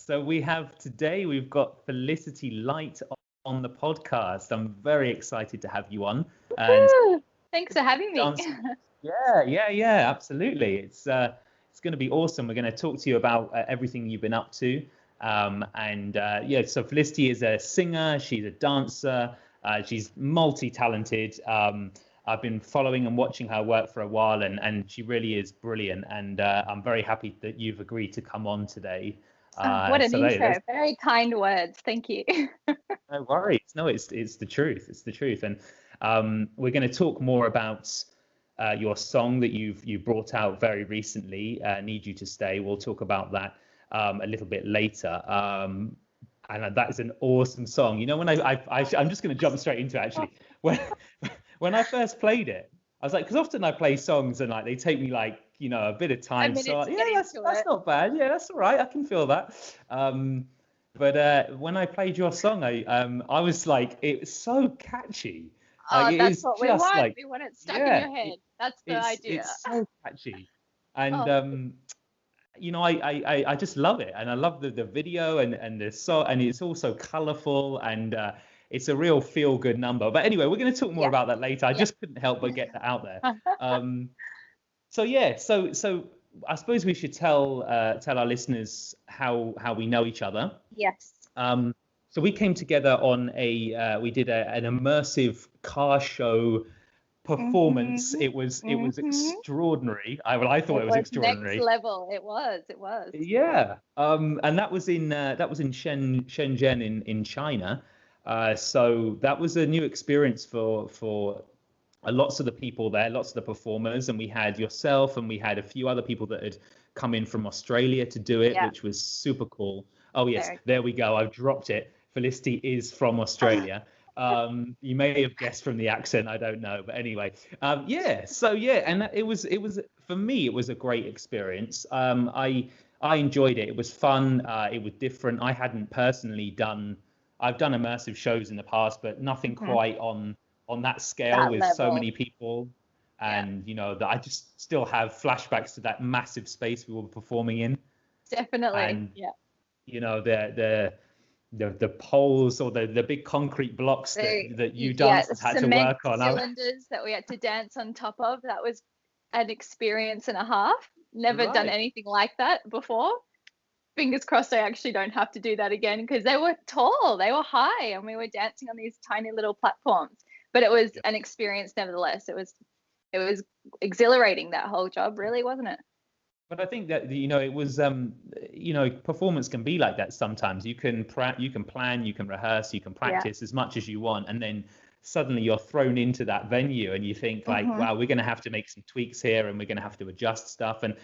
So we've got Felicity Light on the podcast. I'm very excited to have you on. And thanks for having me. Yeah, absolutely. It's going to be awesome. We're going to talk to you about everything you've been up to. So Felicity is a singer. She's a dancer. She's multi-talented. I've been following and watching her work for a while, and she really is brilliant. And I'm very happy that you've agreed to come on today. What an intro. Very kind words. Thank you. No worries. No, it's the truth. It's the truth. And we're going to talk more about your song that you brought out very recently, Need You to Stay. We'll talk about that a little bit later. And that is an awesome song. You know, when I'm just going to jump straight into it, actually. When I first played it, I was like, because often I play songs and like they take me like, you know, a bit of time. So that's not bad. Yeah, that's all right. I can feel that. But when I played your song, I was like, it was so catchy. That's what we want. Like, we want it stuck in your head. That's the idea. It's so catchy. And you know, I just love it, and I love the video and the song, and it's also colourful, and it's a real feel-good number. But anyway, we're going to talk more about that later. I just couldn't help but get that out there. So I suppose we should tell our listeners how we know each other. Yes. So we came together on we did an immersive car show performance. It was extraordinary. I thought it was extraordinary. Next level. It was. Yeah. And that was in Shenzhen in China. So that was a new experience for lots of the people there, lots of the performers, and we had yourself and we had a few other people that had come in from Australia to do it, which was super cool. Oh yes, there we go. I've dropped it. Felicity is from Australia. You may have guessed from the accent, I don't know, but anyway, and it was for me, it was a great experience. I enjoyed it. It was fun. It was different. I hadn't personally I've done immersive shows in the past, but nothing quite on that scale with so many people. And you know, that I just still have flashbacks to that massive space we were performing in. Definitely. And you know, the poles or the big concrete blocks that you dancers had to work on. Cylinders that we had to dance on top of. That was an experience and a half. Never done anything like that before. Fingers crossed I actually don't have to do that again, because they were tall, they were high, and we were dancing on these tiny little platforms. But it was an experience nevertheless. It was exhilarating, that whole job, really, wasn't it? But I think that, you know, it was, you know, performance can be like that sometimes. You can plan, you can rehearse, you can practice as much as you want, and then suddenly you're thrown into that venue and you think like, wow, we're going to have to make some tweaks here, and we're going to have to adjust stuff. And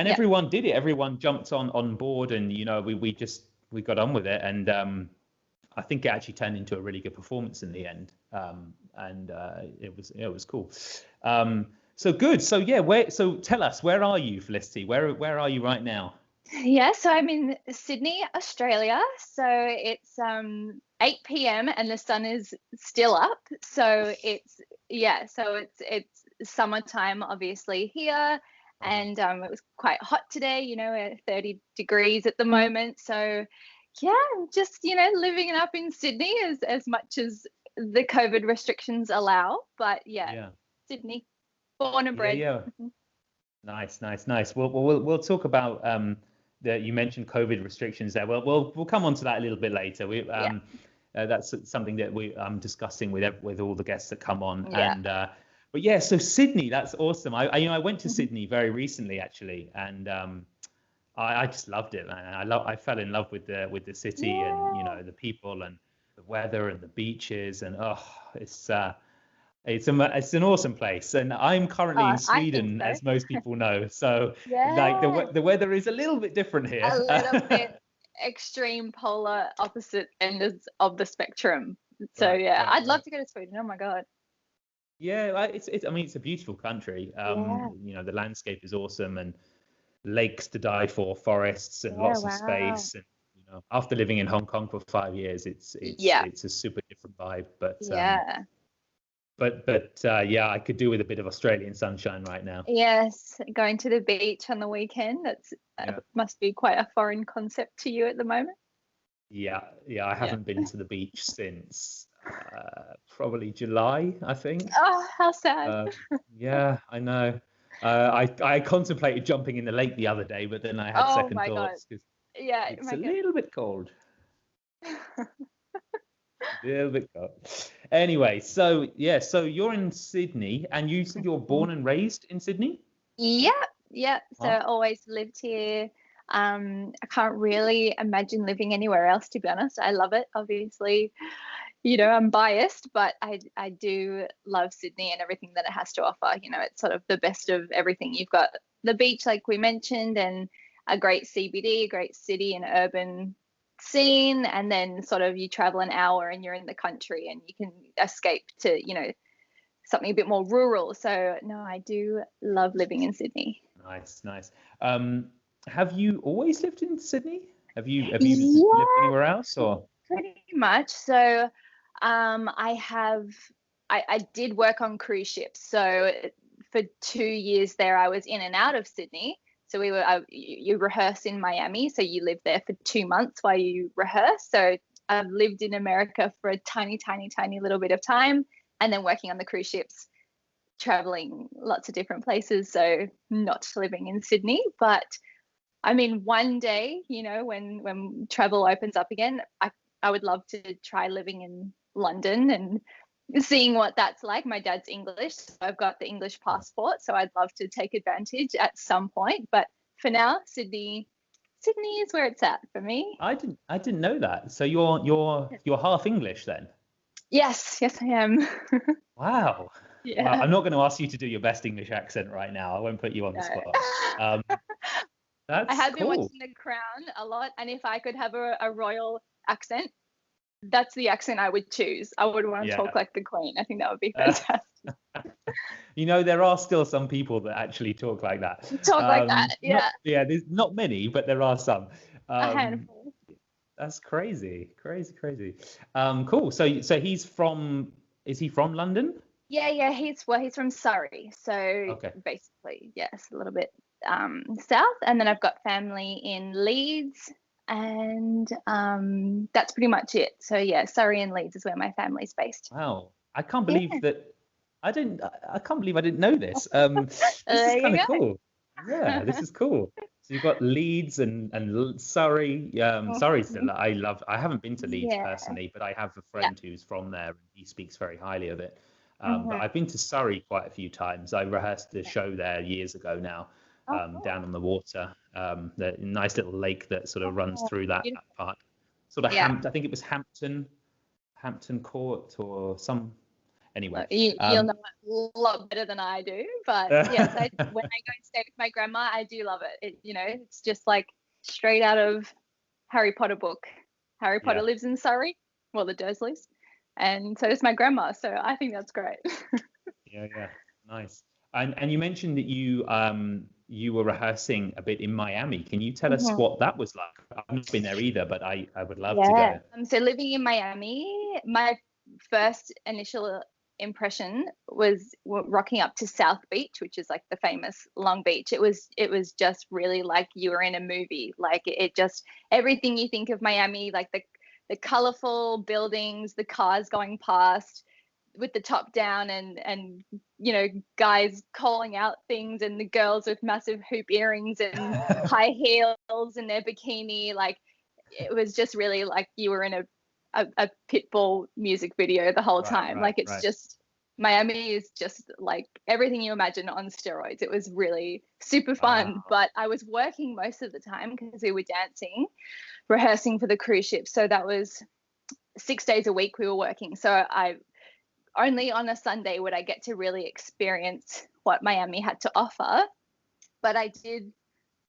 everyone did it. Everyone jumped on board, and, you know, we got on with it. And I think it actually turned into a really good performance in the end. And it was cool. So good. So so tell us, where are you, Felicity? Where are you right now? Yeah, so I'm in Sydney, Australia. So it's 8 p.m. and the sun is still up. So it's summertime obviously here, and it was quite hot today. You know, we're 30 degrees at the moment. So yeah, just, you know, living it up in Sydney as much as the COVID restrictions allow. But Sydney. Born and bred. Yeah. Nice. We'll talk about you mentioned COVID restrictions there. We'll come on to that a little bit later. That's something that I'm discussing with all the guests that come on. And so Sydney, that's awesome. I went to Sydney very recently actually, and I just loved it, man. I fell in love with the city and, you know, the people and the weather and the beaches, and it's an awesome place. And I'm currently in Sweden, as most people know. So like the weather is a little bit different here. A little bit extreme polar opposite ends of the spectrum. So I'd love to go to Sweden. Oh my God. Yeah, it's a beautiful country. You know, the landscape is awesome, and lakes to die for, forests, and lots of space. And, you know, after living in Hong Kong for 5 years, it's a super different vibe. But Yeah, I could do with a bit of Australian sunshine right now. Yes, going to the beach on the weekend. Must be quite a foreign concept to you at the moment. Yeah, I haven't been to the beach since probably July, I think. Oh, how sad. Yeah, I know. I contemplated jumping in the lake the other day, but then I had Oh second my God. thoughts because Yeah, it's my a God. little bit cold. A little bit cold. Anyway, so you're in Sydney, and you said you're born and raised in Sydney? Yeah. So Huh? always lived here. I can't really imagine living anywhere else, to be honest. I love it. Obviously, I'm biased, but I do love Sydney and everything that it has to offer. It's sort of the best of everything. You've got the beach, like we mentioned, and a great CBD, a great city and urban scene, and then sort of you travel an hour and you're in the country and you can escape to, something a bit more rural. So no, I do love living in Sydney. Nice. Have you always lived in Sydney? Have you lived Yeah, anywhere else or? pretty much. So I did work on cruise ships. So for 2 years there, I was in and out of Sydney. So you rehearse in Miami. So you live there for 2 months while you rehearse. So I've lived in America for a tiny, tiny, tiny little bit of time, and then working on the cruise ships, traveling lots of different places. So not living in Sydney, but I mean, one day, when travel opens up again, I would love to try living in London and seeing what that's like. My dad's English, so I've got the English passport, so I'd love to take advantage at some point. But for now, Sydney is where it's at for me. I didn't know that. So you're half English then? Yes, I am. Wow. Wow. Yeah. I'm not going to ask you to do your best English accent right now. I won't put you on the No. spot. Um, I that's have been cool. watching The Crown a lot, and if I could have a royal accent, that's the accent I would choose. I would want to Yeah. talk like the Queen. I think that would be fantastic. There are still some people that actually talk like that. Talk like that, yeah. There's not many, but there are some. A handful. That's crazy. Cool. So is he from London? Yeah. He's from Surrey, so Okay. basically, yes, a little bit south. And then I've got family in Leeds, and that's pretty much it. So yeah, Surrey and Leeds is where my family's based. Wow. I can't believe that. I can't believe I didn't know this. This There is kind you of go. cool. Yeah, this is cool. So you've got Leeds and Surrey. Surrey's still, I haven't been to Leeds Yeah. personally, but I have a friend who's from there and he speaks very highly of it. Mm-hmm. But I've been to Surrey quite a few times. I rehearsed a show there years ago now, Cool. down on the water. The nice little lake that sort of runs through that Beautiful. part. Sort of Yeah. I think it was Hampton Court or some. Anyway, you'll know it a lot better than I do, but yes, when I go and stay with my grandma, I do love it. It's just like straight out of Harry Potter book. Harry Potter lives in Surrey, well, the Dursleys, and so does my grandma. So I think that's great. Yeah, nice. And you mentioned that you were rehearsing a bit in Miami. Can you tell us what that was like? I've not been there either, but I would love to go. So living in Miami, my first initial impression was rocking up to South Beach, which is like the famous Long Beach. It was just really like you were in a movie. Like it just everything you think of Miami, like the colorful buildings, the cars going past with the top down, and guys calling out things, and the girls with massive hoop earrings and high heels in their bikini. Like it was just really like you were in a Pitbull music video the whole time. Like it's just Miami is just like everything you imagine on steroids. It was really super fun, but I was working most of the time because we were dancing, rehearsing for the cruise ship. So that was 6 days a week we were working. So I only on a Sunday would I get to really experience what Miami had to offer. But I did.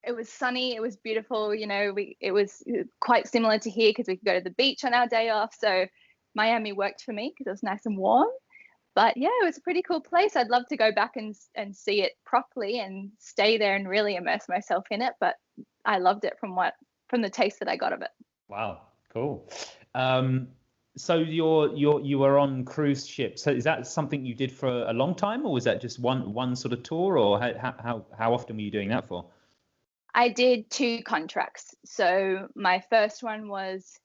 It was sunny. It was beautiful. It was quite similar to here because we could go to the beach on our day off. So Miami worked for me because it was nice and warm. But yeah, it was a pretty cool place. I'd love to go back and see it properly and stay there and really immerse myself in it. But I loved it from the taste that I got of it. Wow, cool. so you were on cruise ships. So is that something you did for a long time, or was that just one sort of tour, or how often were you doing that for? I did 2 contracts. So my first one was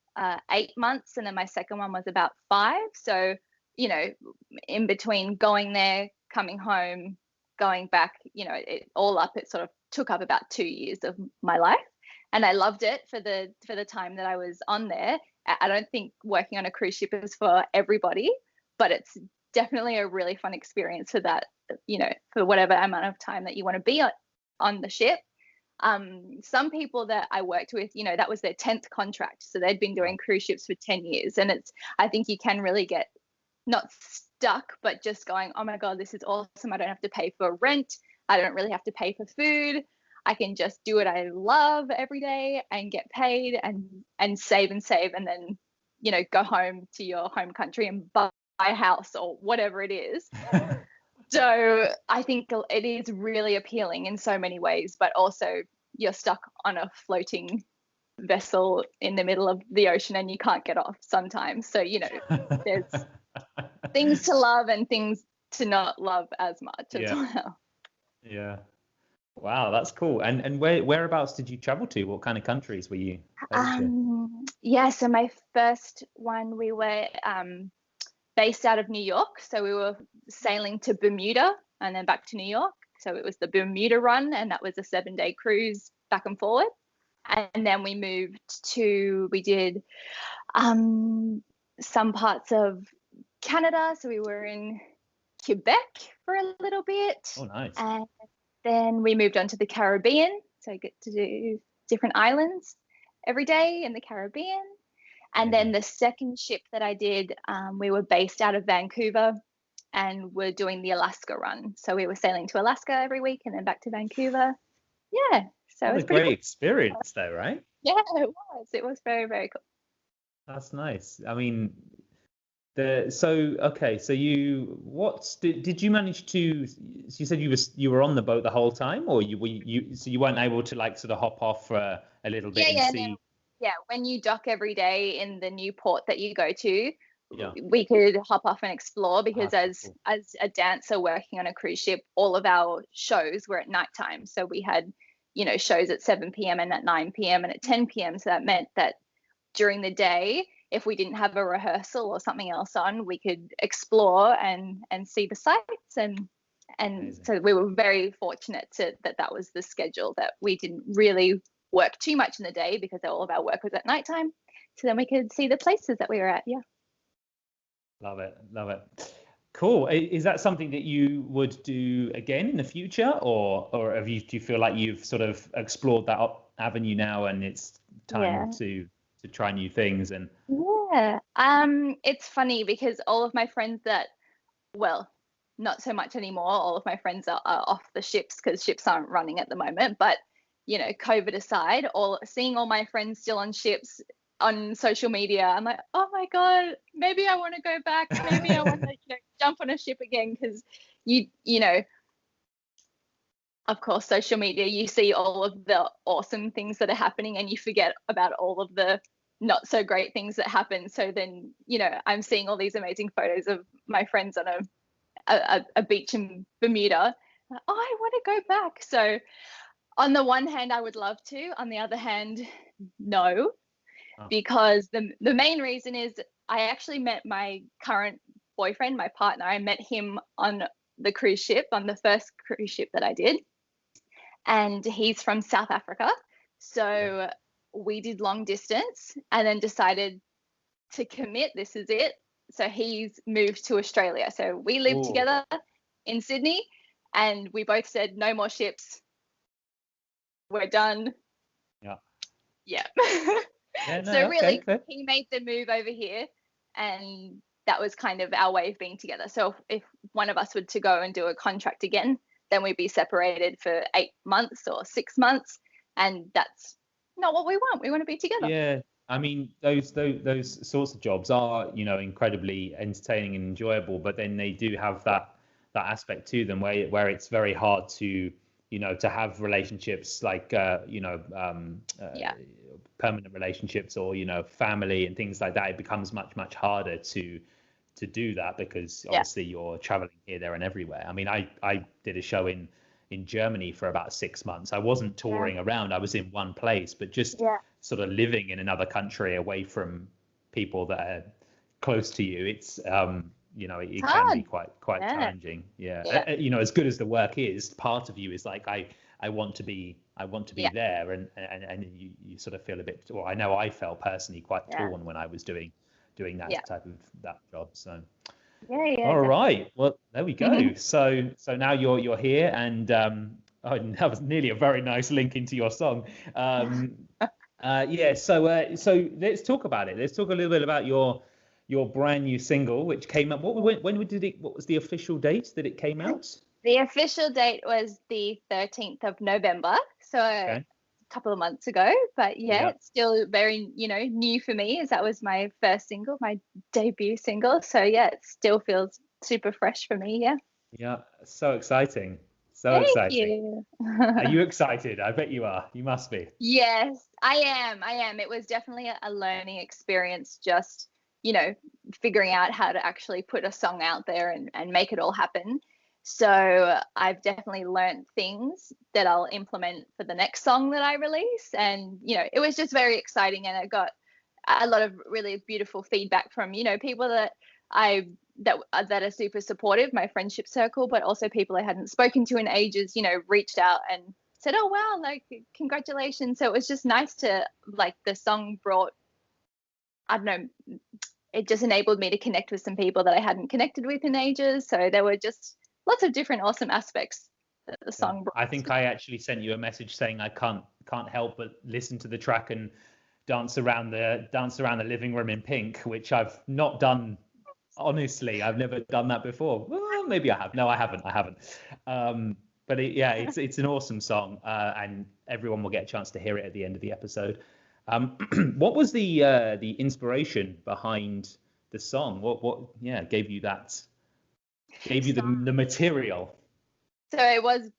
8 months, and then my second one was about 5. So, you know, in between going there, coming home, going back, you know, it all up, it sort of took up about 2 years of my life. And I loved it for the time that I was on there. I don't think working on a cruise ship is for everybody, but it's definitely a really fun experience for that, you know, for whatever amount of time that you want to be on the ship. Some people that I worked with, you know, that was their 10th contract. So they'd been doing cruise ships for 10 years. And I think you can really get not stuck, but just going, oh my God, this is awesome. I don't have to pay for rent. I don't really have to pay for food. I can just do what I love every day and get paid and save and then, you know, go home to your home country and buy a house or whatever it is. So I think it is really appealing in so many ways, but also you're stuck on a floating vessel in the middle of the ocean and you can't get off sometimes. So, you know, there's things to love and things to not love as much as well. Yeah. Wow, that's cool. And whereabouts did you travel to? What kind of countries were you to? Yeah, so my first one, we were based out of New York. So we were sailing to Bermuda and then back to New York. So it was the Bermuda run, and that was a 7-day cruise back and forward. And then we did some parts of Canada. So we were in Quebec for a little bit. Oh, nice. And then we moved on to the Caribbean. So I get to do different islands every day in the Caribbean. And then the second ship that I did, we were based out of Vancouver and we're doing the Alaska run. So we were sailing to Alaska every week and then back to Vancouver. Yeah. So it was a great cool experience though, right? Yeah, it was. It was very, very cool. That's nice. I mean, did you manage to, so you said you were on the boat the whole time, or you weren't able to like sort of hop off for a little bit and see? No. Yeah, when you dock every day in the new port that you go to, we could hop off and explore because as a dancer working on a cruise ship, all of our shows were at nighttime. So we had, you know, shows at 7 p.m. and at 9 p.m. and at 10 p.m. So that meant that during the day, if we didn't have a rehearsal or something else on, we could explore and see the sights. And so we were very fortunate that was the schedule, that we didn't really work too much in the day because all of our work was at nighttime. So then we could see the places that we were at. Yeah. Love it. Cool. Is that something that you would do again in the future, or do you feel like you've sort of explored that avenue now and it's time to try new things? And it's funny because all of my friends not so much anymore. All of my friends are off the ships because ships aren't running at the moment. But, you know, COVID aside, seeing all my friends still on ships on social media, I'm like, oh my God, maybe I want to go back. Maybe I want to jump on a ship again, because you know, of course, social media, you see all of the awesome things that are happening and you forget about all of the not so great things that happen. So then, you know, I'm seeing all these amazing photos of my friends on a beach in Bermuda. Oh, I want to go back. So on the one hand, I would love to. On the other hand, no, because the main reason is I actually met my current boyfriend, my partner. I met him on the cruise ship, on the first cruise ship that I did. And he's from South Africa. So we did long distance and then decided to commit. This is it. So he's moved to Australia. So we lived together in Sydney and we both said, no more ships. We're done. Yeah. So really, he made the move over here and that was kind of our way of being together. So if one of us were to go and do a contract again, then we'd be separated for 8 months or 6 months. And that's not what we want. We want to be together. Yeah. I mean, those sorts of jobs are, you know, incredibly entertaining and enjoyable, but then they do have that aspect to them where it's very hard to you know, to have relationships like, you know, permanent relationships, or, you know, family and things like that, it becomes much harder to do that, because obviously you're traveling here, there, and everywhere. I mean, I did a show in Germany for about 6 months. I wasn't touring around, I was in one place, but just sort of living in another country away from people that are close to you, it's you know, it can be quite challenging. You know, as good as the work is, part of you is like, I want to be there, and you sort of feel a bit, well, I know I felt personally quite torn when I was doing that type of that job. So all right, well, there we go. So now you're here, and oh, that was nearly a very nice link into your song. So let's talk about it. Let's talk a little bit about your brand new single, which came out. When did it? What was the official date that it came out? The official date was the 13th of November, so a couple of months ago. But it's still very, you know, new for me, as that was my first single, my debut single. So it still feels super fresh for me. Yeah, so exciting. Thank exciting. You. Are you excited? I bet you are. You must be. Yes, I am. It was definitely a learning experience, just, you know, figuring out how to actually put a song out there and make it all happen. So I've definitely learned things that I'll implement for the next song that I release. And, you know, it was just very exciting, and I got a lot of really beautiful feedback from, you know, people that are super supportive, my friendship circle, but also people I hadn't spoken to in ages, you know, reached out and said, oh, wow, like, congratulations. So it was just nice to, like, the song brought, I don't know, it just enabled me to connect with some people that I hadn't connected with in ages. So there were just lots of different awesome aspects that the song brought. I think I actually sent you a message saying I can't help but listen to the track and dance around the living room in pink, which I've not done. Honestly, I've never done that before. Well, maybe I have. No, I haven't. But it's an awesome song, and everyone will get a chance to hear it at the end of the episode. What was the inspiration behind the song? What gave you the material? So it was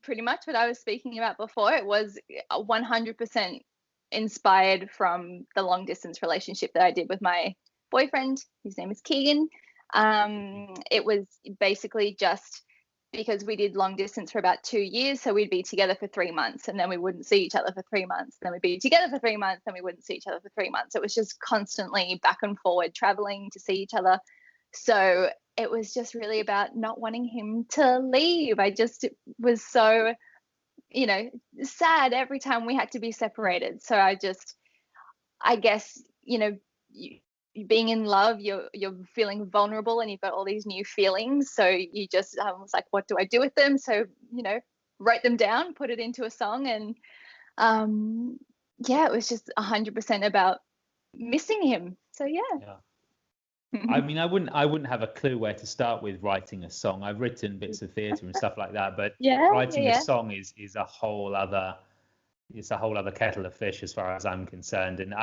pretty much what I was speaking about before. It was 100% inspired from the long distance relationship that I did with my boyfriend. His name is Keegan. It was basically just because we did long distance for about 2 years. So we'd be together for 3 months, and then we wouldn't see each other for 3 months. Then we'd be together for 3 months, and we wouldn't see each other for 3 months. It was just constantly back and forward traveling to see each other. So it was just really about not wanting him to leave. I just was so, you know, sad every time we had to be separated. So I guess, you know, being in love, you're feeling vulnerable, and you've got all these new feelings. So you just, I was like, what do I do with them? So, you know, write them down, put it into a song, and it was just 100% about missing him. So yeah. I mean, I wouldn't have a clue where to start with writing a song. I've written bits of theatre and stuff like that, but writing a song is a whole other kettle of fish as far as I'm concerned. And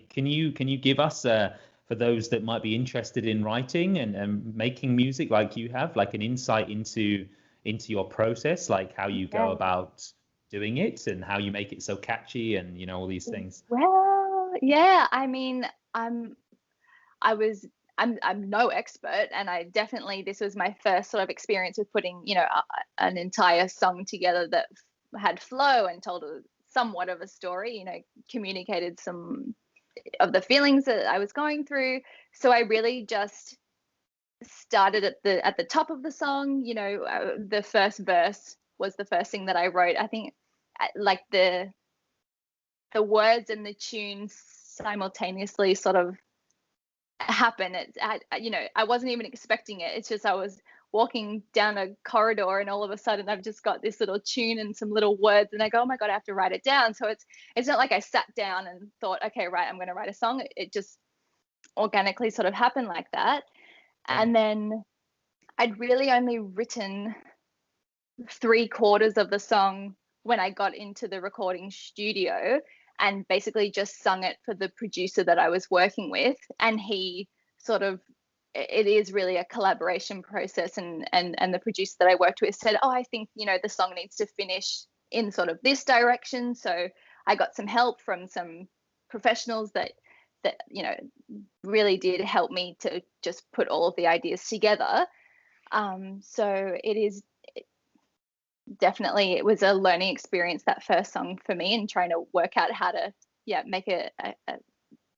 can you give us for those that might be interested in writing and making music like you have, like an insight into your process, like how you go about doing it and how you make it so catchy and, you know, all these things? Well, yeah, I mean, I'm no expert, and this was my first sort of experience with putting, you know, an entire song together that had flow and told somewhat of a story, you know, communicated some of the feelings that I was going through. So I really just started at the top of the song. You know, the first verse was the first thing that I wrote. I think like the words and the tune simultaneously sort of happen. You know, I wasn't even expecting it. It's just I was walking down a corridor, and all of a sudden I've just got this little tune and some little words, and I go, oh my God, I have to write it down. So it's not like I sat down and thought, okay, right, I'm going to write a song. It just organically sort of happened like that. And then I'd really only written 3/4 of the song when I got into the recording studio, and basically just sung it for the producer that I was working with. And he sort of it is really a collaboration process, and the producer that I worked with said, oh, I think, you know, the song needs to finish in sort of this direction. So I got some help from some professionals that you know really did help me to just put all of the ideas together. So it was a learning experience, that first song for me, and trying to work out how to make a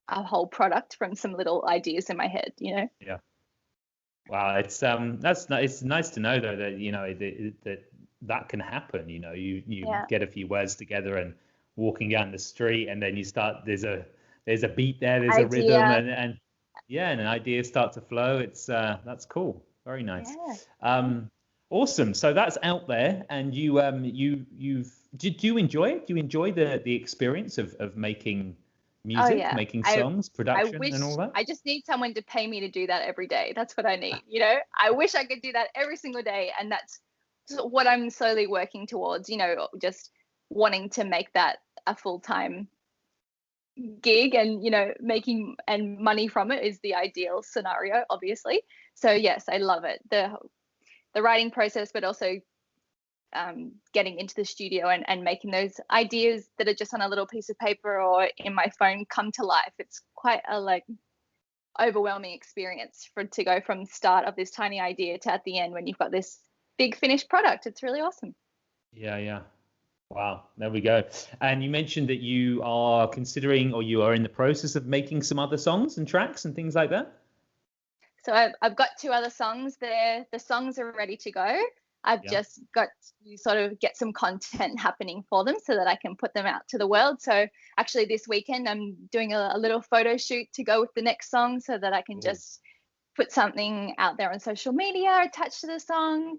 whole product from some little ideas in my head, you know. Yeah. Wow, it's it's nice to know though that, you know, that can happen. You know, you get a few words together and walking down the street, and then you start, there's a beat there, there's a rhythm, and an idea start to flow. It's that's cool. Very nice. Awesome. So that's out there, and do you enjoy it? Do you enjoy the experience of making music, making songs, production, and all that? I just need someone to pay me to do that every day. That's what I need. You know, I wish I could do that every single day, and that's what I'm slowly working towards. You know, just wanting to make that a full-time gig, and, you know, making and money from it is the ideal scenario, obviously. So yes, I love it. The writing process, but also getting into the studio and making those ideas that are just on a little piece of paper or in my phone come to life. It's quite a overwhelming experience to go from start of this tiny idea to at the end when you've got this big finished product. It's really awesome. Yeah. Wow, there we go. And you mentioned that you are considering, or you are in the process of making some other songs and tracks and things like that. So I've got 2 other songs there. The songs are ready to go. I've just got to sort of get some content happening for them so that I can put them out to the world. So actually this weekend I'm doing a little photo shoot to go with the next song, so that I can just put something out there on social media attached to the song.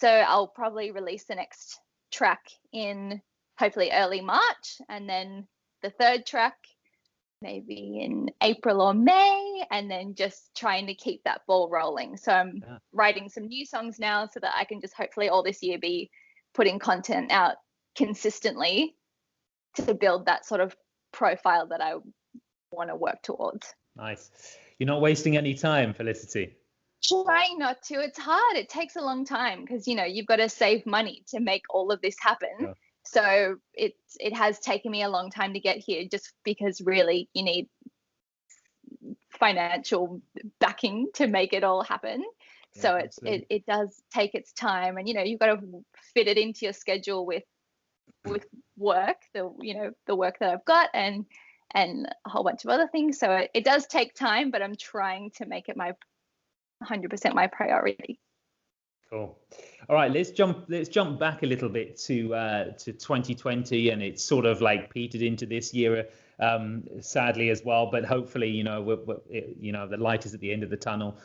So I'll probably release the next track in hopefully early March, and then the third track maybe in April or May, and then just trying to keep that ball rolling. So I'm writing some new songs now so that I can just hopefully all this year be putting content out consistently to build that sort of profile that I want to work towards. Nice. You're not wasting any time, Felicity. Trying not to. It's hard. It takes a long time because, you know, you've got to save money to make all of this happen. Yeah. So it has taken me a long time to get here, just because really you need financial backing to make it all happen. Yeah, so it does take its time, and, you know, you've got to fit it into your schedule with work, the work that I've got, and a whole bunch of other things. So it does take time, but I'm trying to make it 100% my priority. Cool. All right, let's jump back a little bit to 2020, and it's sort of like petered into this year, sadly as well. But hopefully, you know, the light is at the end of the tunnel.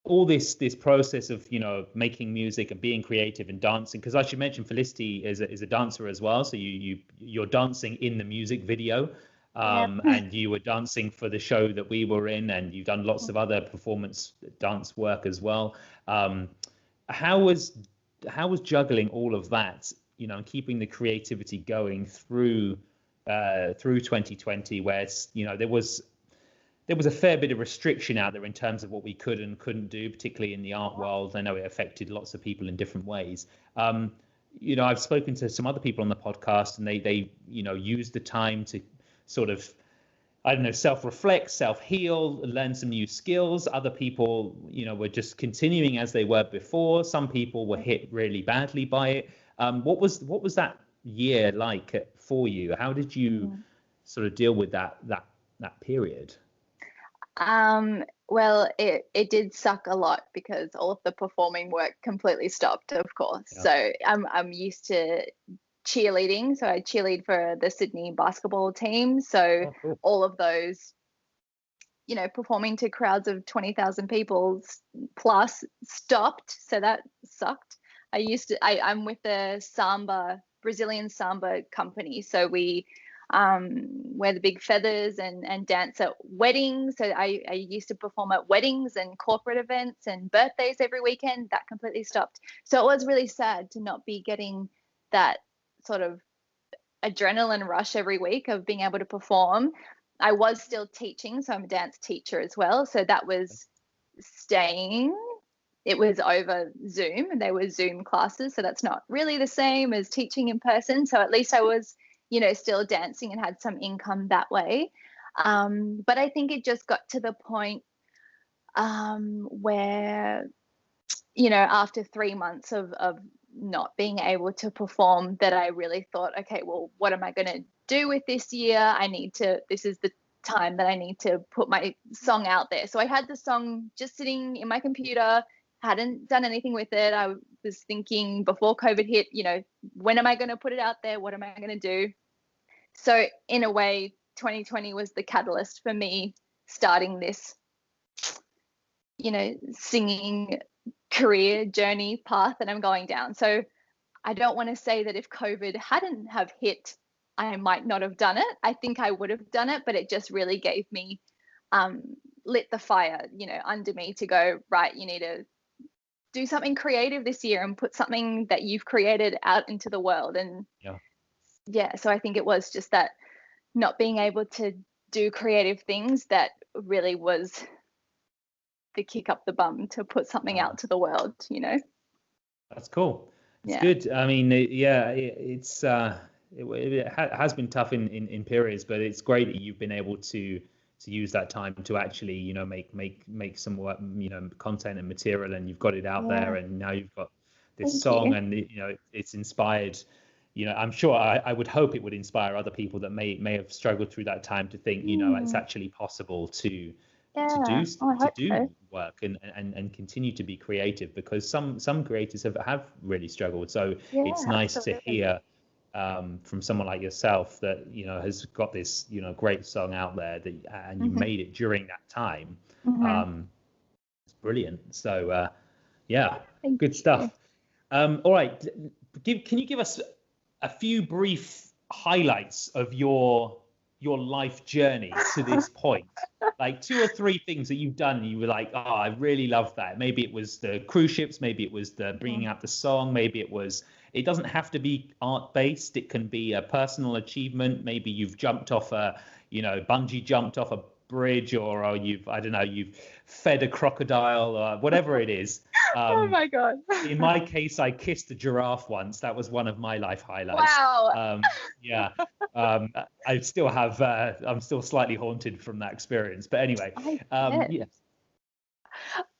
All this process of, you know, making music and being creative and dancing, because I should mention Felicity is a dancer as well. So you're dancing in the music video. And you were dancing for the show that we were in, and you've done lots of other performance dance work as well. How was juggling all of that, you know, and keeping the creativity going through 2020, where it's, you know, there was a fair bit of restriction out there in terms of what we could and couldn't do, particularly in the art world. I know it affected lots of people in different ways. You know, I've spoken to some other people on the podcast, and they you know, used the time to sort of, I don't know, self-reflect, self-heal, learn some new skills. Other people, you know, were just continuing as they were before. Some people were hit really badly by it. What was that year like for you? How did you sort of deal with that period? Well, it did suck a lot because all of the performing work completely stopped, of course. Yeah. So I'm used to cheerleading, so I cheerlead for the Sydney basketball team, so cool. All of those, you know, performing to crowds of 20,000 people plus stopped, so that sucked. I'm with the Brazilian samba company, so we wear the big feathers and dance at weddings. So I used to perform at weddings and corporate events and birthdays every weekend. That completely stopped. So it was really sad to not be getting that sort of adrenaline rush every week of being able to perform. I was still teaching, so I'm a dance teacher as well. So that was staying. It was over Zoom, and they were Zoom classes, so that's not really the same as teaching in person. So at least I was, still dancing and had some income that way. But I think it just got to the point where, after 3 months of not being able to perform, that I really thought, okay, well, what am I going to do with this year? This is the time that I need to put my song out there. So I had the song just sitting in my computer, hadn't done anything with it. I was thinking before COVID hit, when am I going to put it out there? What am I going to do? So in a way, 2020 was the catalyst for me starting this, singing career journey path that I'm going down. So I don't want to say that if COVID hadn't have hit, I might not have done it. I think I would have done it, but it just really gave me, lit the fire, under me to go, right, you need to do something creative this year and put something that you've created out into the world. And so I think it was just that not being able to do creative things that really was the kick up the bum to put something out to the world, That's cool. It's good. I mean, it has been tough in periods, but it's great that you've been able to use that time to actually, make some work, content and material, and you've got it out there, and now you've got this song, and it's inspired. I'm sure I would hope it would inspire other people that may have struggled through that time to think, it's actually possible to do work and continue to be creative, because some creators have really struggled. So it's nice to hear from someone like yourself that has got this great song out there and you made it during that time. It's brilliant. So good stuff. All right, can you give us a few brief highlights of your life journey to this point? Like 2 or 3 things that you've done and you were like, oh, I really love that. Maybe it was the cruise ships, maybe it was the bringing out the song, maybe it doesn't have to be art based. It can be a personal achievement. Maybe you've jumped off bungee jumped off a bridge, or you've fed a crocodile, or whatever it is. Oh my God. In my case, I kissed a giraffe once. That was one of my life highlights. Wow. I still have, I'm still slightly haunted from that experience. But anyway,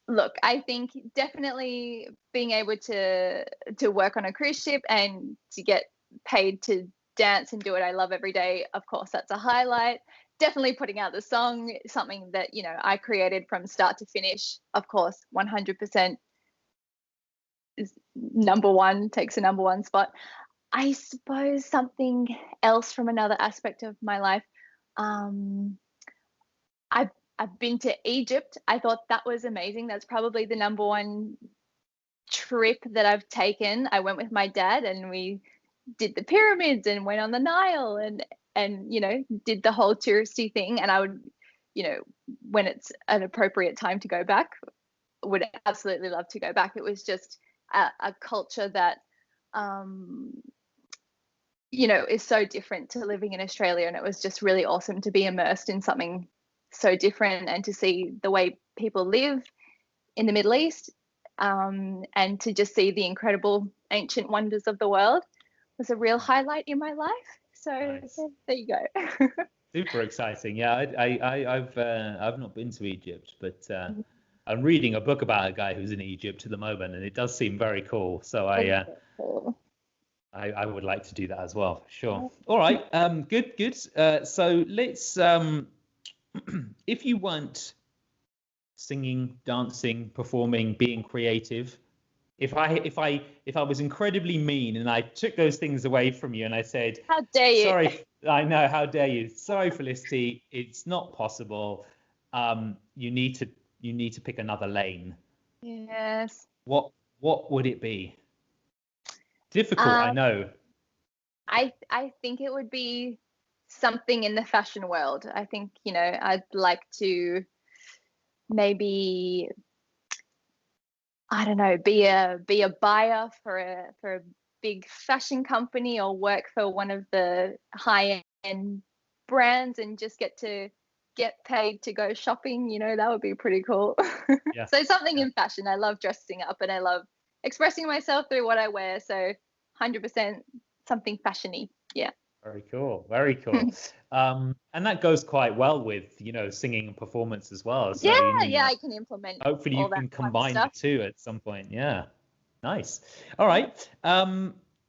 Look, I think definitely being able to work on a cruise ship and to get paid to dance and do what I love every day, of course, that's a highlight. Definitely putting out the song, something that, I created from start to finish, of course, 100% is number one, takes a number one spot. I suppose something else from another aspect of my life. I've been to Egypt. I thought that was amazing. That's probably the number one trip that I've taken. I went with my dad and we did the pyramids and went on the Nile and did the whole touristy thing. And I would, when it's an appropriate time to go back, would absolutely love to go back. It was just a culture that is so different to living in Australia, and it was just really awesome to be immersed in something so different and to see the way people live in the Middle East, and to just see the incredible ancient wonders of the world was a real highlight in my life. So nice. There you go. Super exciting. Yeah, I've not been to Egypt, but I'm reading a book about a guy who's in Egypt at the moment, and it does seem very cool. So I would like to do that as well, for sure. All right, good. So let's, if you weren't singing, dancing, performing, being creative, if I was incredibly mean and I took those things away from you and I said, how dare you? Sorry, I know, how dare you? Sorry, Felicity, it's not possible. You need to pick another lane. Yes. What would it be? Difficult, I know. I think it would be something in the fashion world. I think, I'd like to maybe, I don't know, be a buyer for a big fashion company, or work for one of the high-end brands and just get paid to go shopping, you know, that would be pretty cool. Yeah. So something in fashion. I love dressing up and I love expressing myself through what I wear. So 100% something fashiony. Yeah. Very cool. Very cool. And that goes quite well with, you know, singing and performance as well. So, you know, Yeah, I can implement hopefully you all that can fun combine the stuff. two at some point. Yeah. Nice. All right.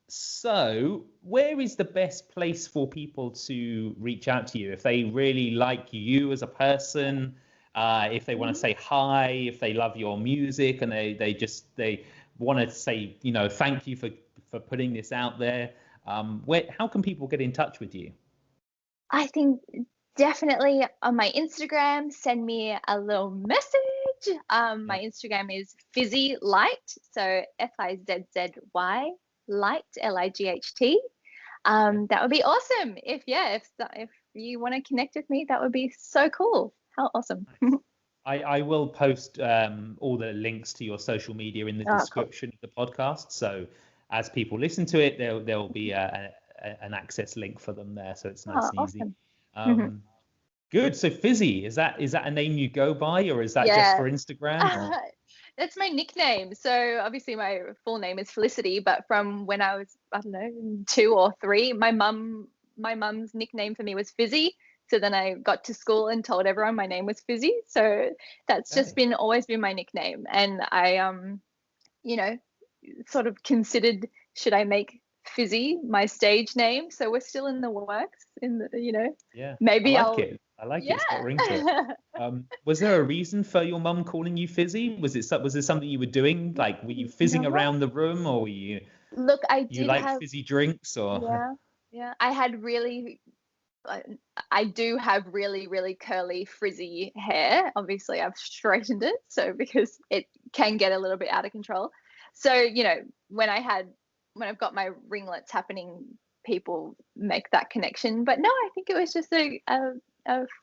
So where is the best place for people to reach out to you if they really like you as a person, if they want to say hi, if they love your music and they want to say, you know, thank you for putting this out there? How can people get in touch with you? I think definitely on my Instagram, send me a little message. My Instagram is Fizzy Light, so Fizzy Light, Light. That would be awesome. If you want to connect with me, that would be so cool. How awesome. Nice. I will post all the links to your social media in the description of the podcast. So as people listen to it, there'll be an access link for them there. So it's nice and awesome. easy. Good. So Fizzy, is that a name you go by, or is that just for Instagram? Or? That's my nickname. So obviously my full name is Felicity, but from when I was, I don't know, 2 or 3, my mum's nickname for me was Fizzy. So then I got to school and told everyone my name was Fizzy. So that's just always been my nickname. And I you know, sort of considered, should I make Fizzy my stage name? So we're still in the works, maybe I like it. It's got a ring to it. Was there a reason for your mum calling you Fizzy? Was this something you were doing? Like, were you fizzing around the room, or were you? Look, I have fizzy drinks, or I do have really, really curly, frizzy hair. Obviously, I've straightened it, so because it can get a little bit out of control. So, you know, when I've got my ringlets happening, people make that connection. But no, I think it was just a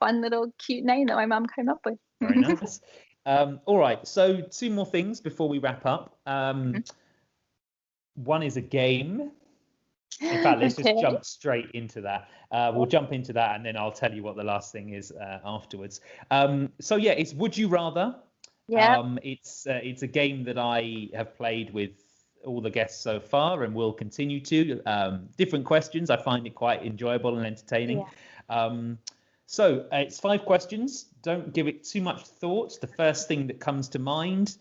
fun little cute name that my mum came up with. Very nice. All right, so 2 more things before we wrap up. One is a game. In fact, let's just jump straight into that. We'll jump into that, and then I'll tell you what the last thing is afterwards. So yeah, it's Would You Rather. Yeah. It's a game that I have played with all the guests so far, and will continue to. Different questions. I find it quite enjoyable and entertaining. Yeah. So it's 5 questions. Don't give it too much thought. The first thing that comes to mind,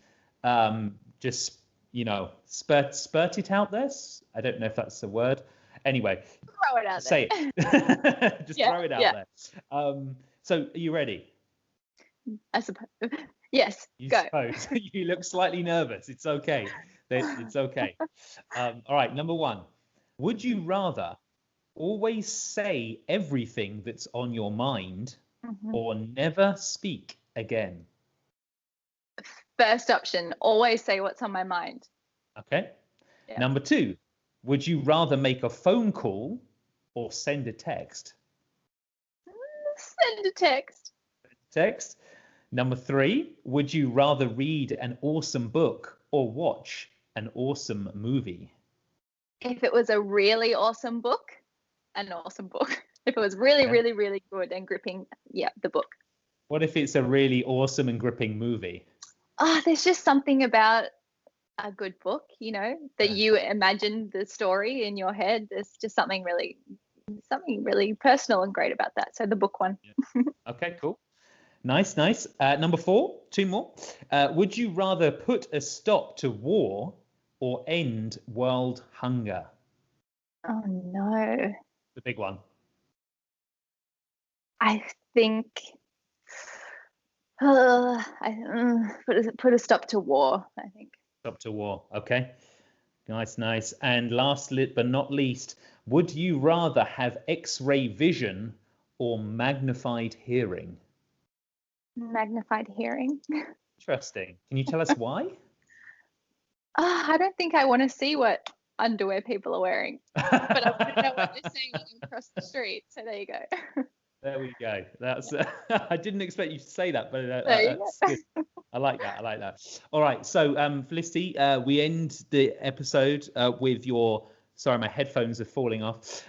just spurt it out there. I don't know if that's a word. Anyway, throw it out there. Say it. Just throw it out there. So are you ready? I suppose. Yes. Go. Suppose. You look slightly nervous. It's okay. It's okay. All right. Number 1. Would you rather always say everything that's on your mind, or never speak again? First option, always say what's on my mind. Okay. Yeah. Number 2, would you rather make a phone call or send a text? Send a text. Text. Number 3, would you rather read an awesome book or watch an awesome movie? If it was a really awesome book, an awesome book. If it was really, really, really good and gripping, the book. What if it's a really awesome and gripping movie? There's just something about a good book, that you imagine the story in your head. There's just something really personal and great about that. So the book one. Yeah. Okay, cool. Nice. Number 4, 2 more. Would you rather put a stop to war or end world hunger? Oh no. The big one. I think put a stop to war, I think. Stop to war. Okay. Nice. And last but not least, would you rather have X-ray vision or magnified hearing? Magnified hearing. Interesting. Can you tell us why? I don't think I want to see what underwear people are wearing, but I want to know what they're saying across the street. So there you go. There we go. That's. I didn't expect you to say that, but that's good. I like that. All right. So, Felicity, we end the episode with your Sorry, my headphones are falling off.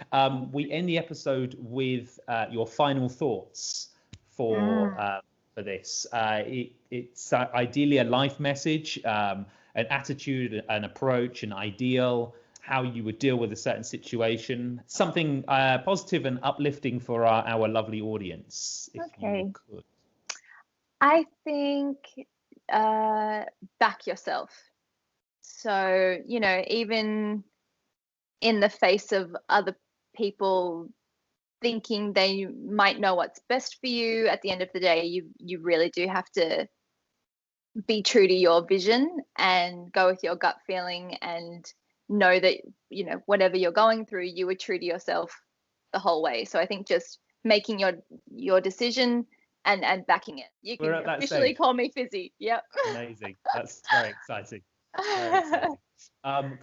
We end the episode with your final thoughts for this. It's ideally a life message, an attitude, an approach, an ideal, how you would deal with a certain situation, something positive and uplifting for our lovely audience, if you could. I think back yourself. So, you know, even in the face of other people thinking they might know what's best for you, at the end of the day, you really do have to be true to your vision and go with your gut feeling, and know that, you know, whatever you're going through, you were true to yourself the whole way. So I think just making your decision and backing it. You can officially call me Fizzy. Yep. Amazing. That's very exciting. Very exciting.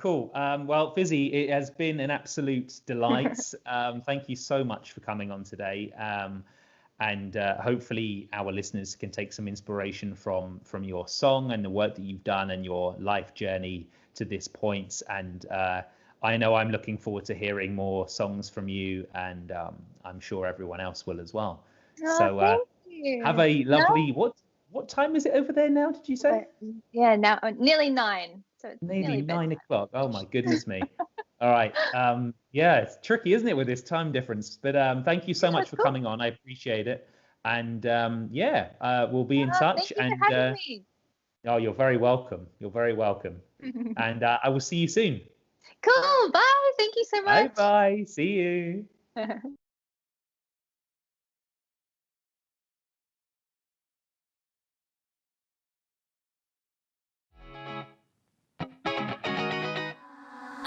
Cool. Well, Fizzy, it has been an absolute delight. Thank you so much for coming on today. And hopefully our listeners can take some inspiration from your song and the work that you've done and your life journey to this point. And I know I'm looking forward to hearing more songs from you, and I'm sure everyone else will as well. So have a lovely what time is it over there now, did you say? Yeah, now nearly 9. So it's nearly 9 o'clock. Oh my goodness me. All right. Yeah, it's tricky, isn't it, with this time difference? But thank you so much for coming on. I appreciate it. And we'll be in touch. Thank you for having me. Oh, you're very welcome. You're very welcome. And I will see you soon. Cool. Bye. Thank you so much. Bye. See you.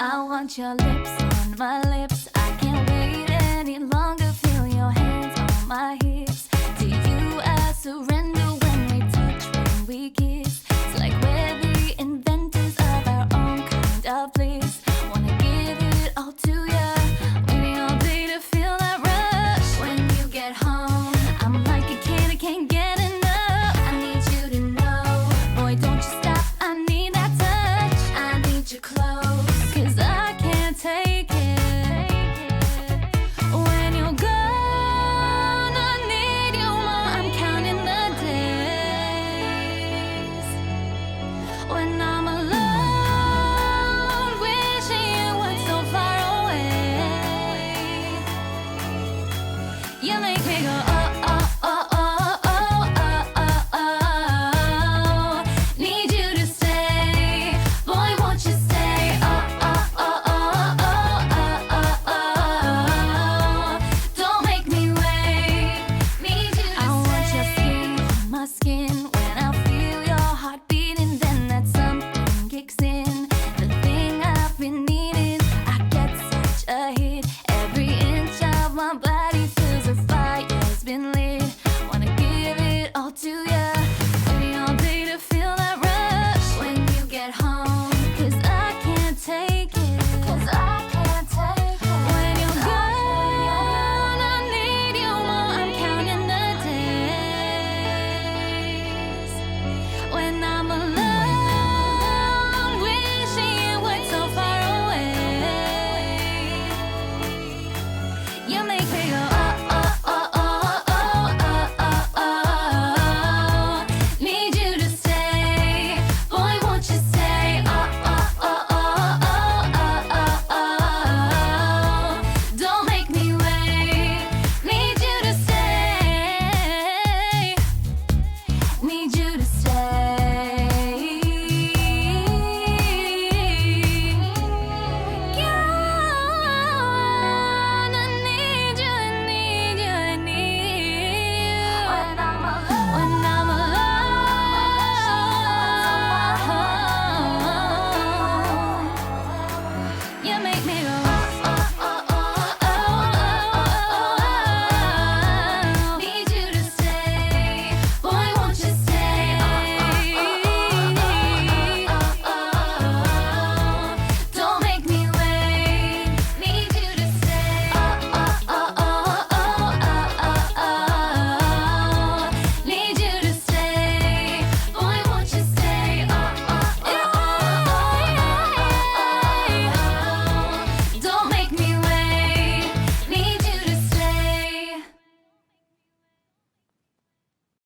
I want your lips on my lips.